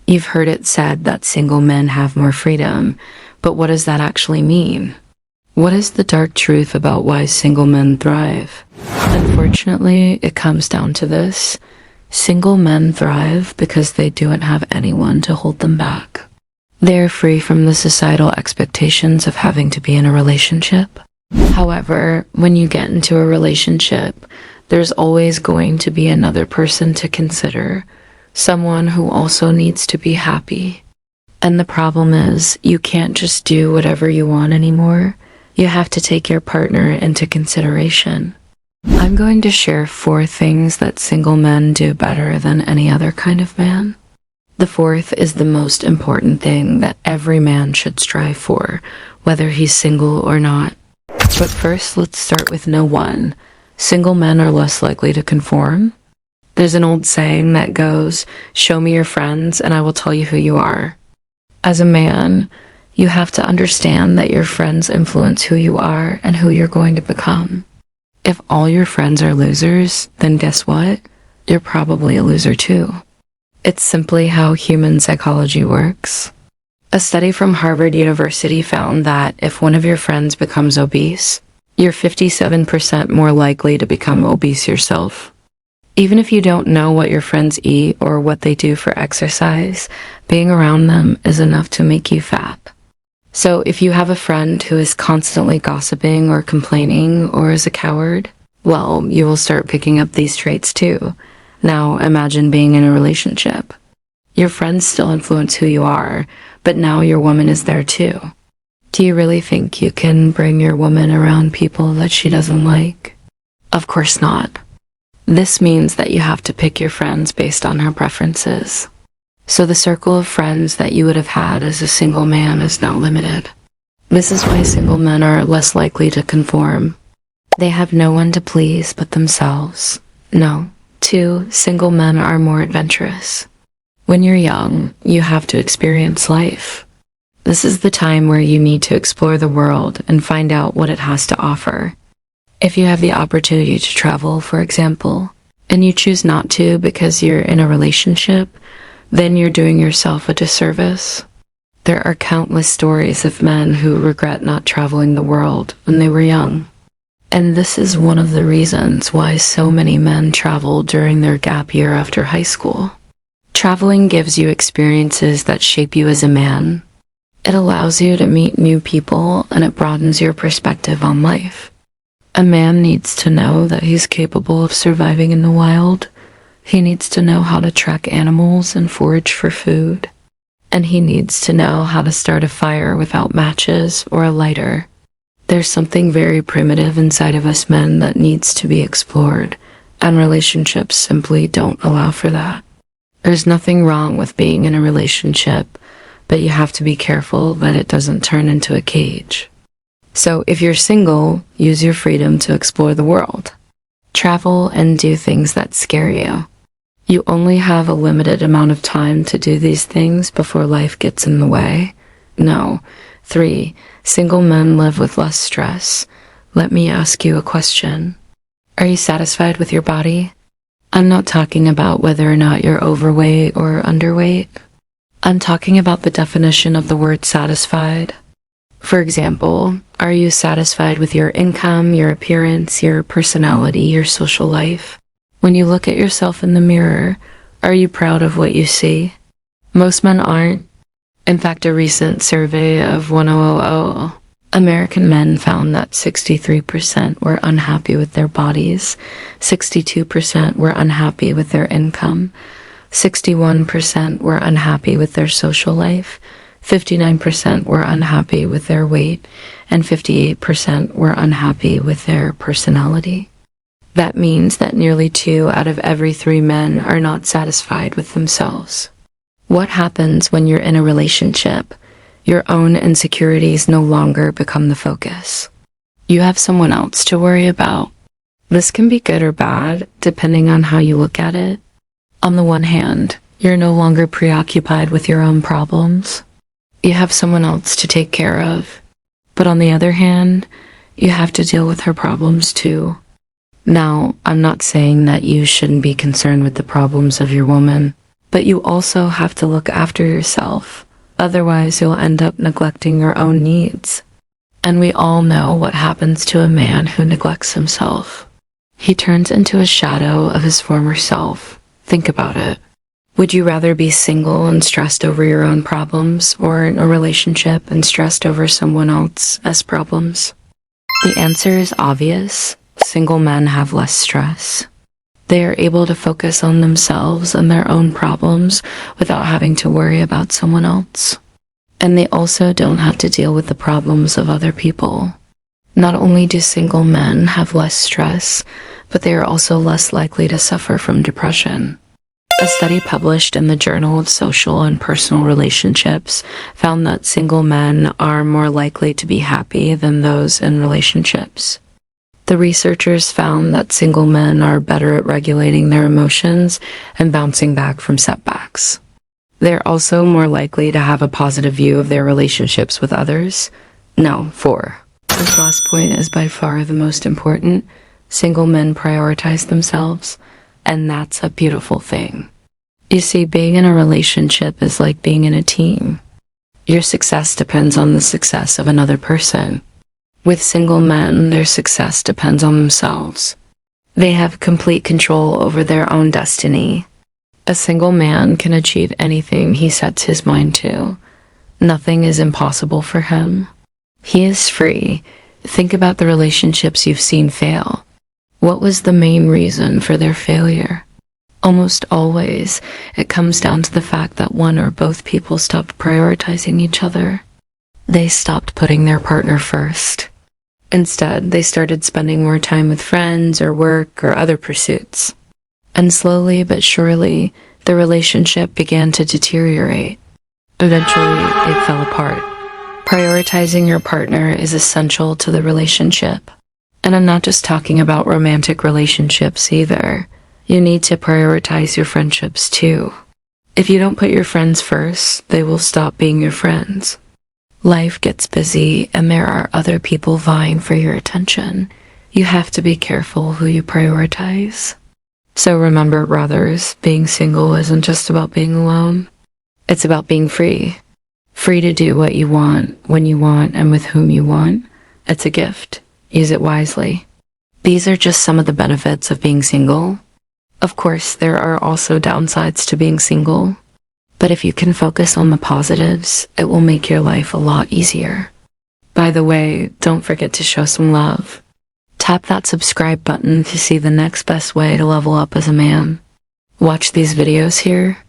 You've heard it said that single men have more freedom, but what does that actually mean? What is the dark truth about why single men thrive? Unfortunately, it comes down to this. Single men thrive because they don't have anyone to hold them back. They're free from the societal expectations of having to be in a relationship. However, when you get into a relationship, there's always going to be another person to consider, someone who also needs to be happy. And the problem is, you can't just do whatever you want anymore. You have to take your partner into consideration. I'm going to share 4 things that single men do better than any other kind of man. The 4th is the most important thing that every man should strive for, whether he's single or not. But first, let's start with no. 1. Single men are less likely to conform. There's an old saying that goes, "Show me your friends and I will tell you who you are." As a man, you have to understand that your friends influence who you are and who you're going to become. If all your friends are losers, then guess what? You're probably a loser too. It's simply how human psychology works. A study from Harvard University found that if one of your friends becomes obese, you're 57% more likely to become obese yourself. Even if you don't know what your friends eat or what they do for exercise, being around them is enough to make you fat. So if you have a friend who is constantly gossiping or complaining or is a coward, well, you will start picking up these traits too. Now imagine being in a relationship. Your friends still influence who you are, but now your woman is there too. Do you really think you can bring your woman around people that she doesn't like? Of course not. This means that you have to pick your friends based on her preferences. So the circle of friends that you would have had as a single man is now limited. This is why single men are less likely to conform. They have no one to please but themselves. No. 2. Single men are more adventurous. When you're young, you have to experience life. This is the time where you need to explore the world and find out what it has to offer. If you have the opportunity to travel, for example, and you choose not to because you're in a relationship, then you're doing yourself a disservice. There are countless stories of men who regret not traveling the world when they were young. And this is one of the reasons why so many men travel during their gap year after high school. Traveling gives you experiences that shape you as a man. It allows you to meet new people and it broadens your perspective on life. A man needs to know that he's capable of surviving in the wild. He needs to know how to track animals and forage for food. And he needs to know how to start a fire without matches or a lighter. There's something very primitive inside of us men that needs to be explored, and relationships simply don't allow for that. There's nothing wrong with being in a relationship, but you have to be careful that it doesn't turn into a cage. So if you're single, use your freedom to explore the world. Travel and do things that scare you. You only have a limited amount of time to do these things before life gets in the way. No. 3. Single men live with less stress. Let me ask you a question. Are you satisfied with your body? I'm not talking about whether or not you're overweight or underweight. I'm talking about the definition of the word satisfied. For example, are you satisfied with your income, your appearance, your personality, your social life? When you look at yourself in the mirror, are you proud of what you see? Most men aren't. In fact, a recent survey of 1000 American men found that 63% were unhappy with their bodies, 62% were unhappy with their income, 61% were unhappy with their social life, 59% were unhappy with their weight, and 58% were unhappy with their personality. That means that nearly 2 out of every 3 men are not satisfied with themselves. What happens when you're in a relationship? Your own insecurities no longer become the focus. You have someone else to worry about. This can be good or bad, depending on how you look at it. On the one hand, you're no longer preoccupied with your own problems. You have someone else to take care of. But on the other hand, you have to deal with her problems too. Now, I'm not saying that you shouldn't be concerned with the problems of your woman, But you also have to look after yourself. Otherwise, you'll end up neglecting your own needs. And we all know what happens to a man who neglects himself. He turns into a shadow of his former self. Think about it. Would you rather be single and stressed over your own problems, or in a relationship and stressed over someone else's problems? The answer is obvious. Single men have less stress. They are able to focus on themselves and their own problems without having to worry about someone else. And they also don't have to deal with the problems of other people. Not only do single men have less stress, but they are also less likely to suffer from depression. A study published in the Journal of Social and Personal Relationships found that single men are more likely to be happy than those in relationships. The researchers found that single men are better at regulating their emotions and bouncing back from setbacks. They're also more likely to have a positive view of their relationships with others. No, 4. This last point is by far the most important. Single men prioritize themselves, and that's a beautiful thing. You see, being in a relationship is like being in a team. Your success depends on the success of another person. With single men, their success depends on themselves. They have complete control over their own destiny. A single man can achieve anything he sets his mind to. Nothing is impossible for him. He is free. Think about the relationships you've seen fail. What was the main reason for their failure? Almost always, it comes down to the fact that one or both people stopped prioritizing each other. They stopped putting their partner first. Instead, they started spending more time with friends or work or other pursuits. And slowly but surely, the relationship began to deteriorate. Eventually, it fell apart. Prioritizing your partner is essential to the relationship. And I'm not just talking about romantic relationships either. You need to prioritize your friendships too. If you don't put your friends first, they will stop being your friends. Life gets busy and there are other people vying for your attention. You have to be careful who you prioritize. So remember, brothers, being single isn't just about being alone. It's about being free. Free to do what you want, when you want, and with whom you want. It's a gift. Use it wisely. These are just some of the benefits of being single. Of course, there are also downsides to being single. But if you can focus on the positives, it will make your life a lot easier. By the way, don't forget to show some love. Tap that subscribe button to see the next best way to level up as a man. Watch these videos here.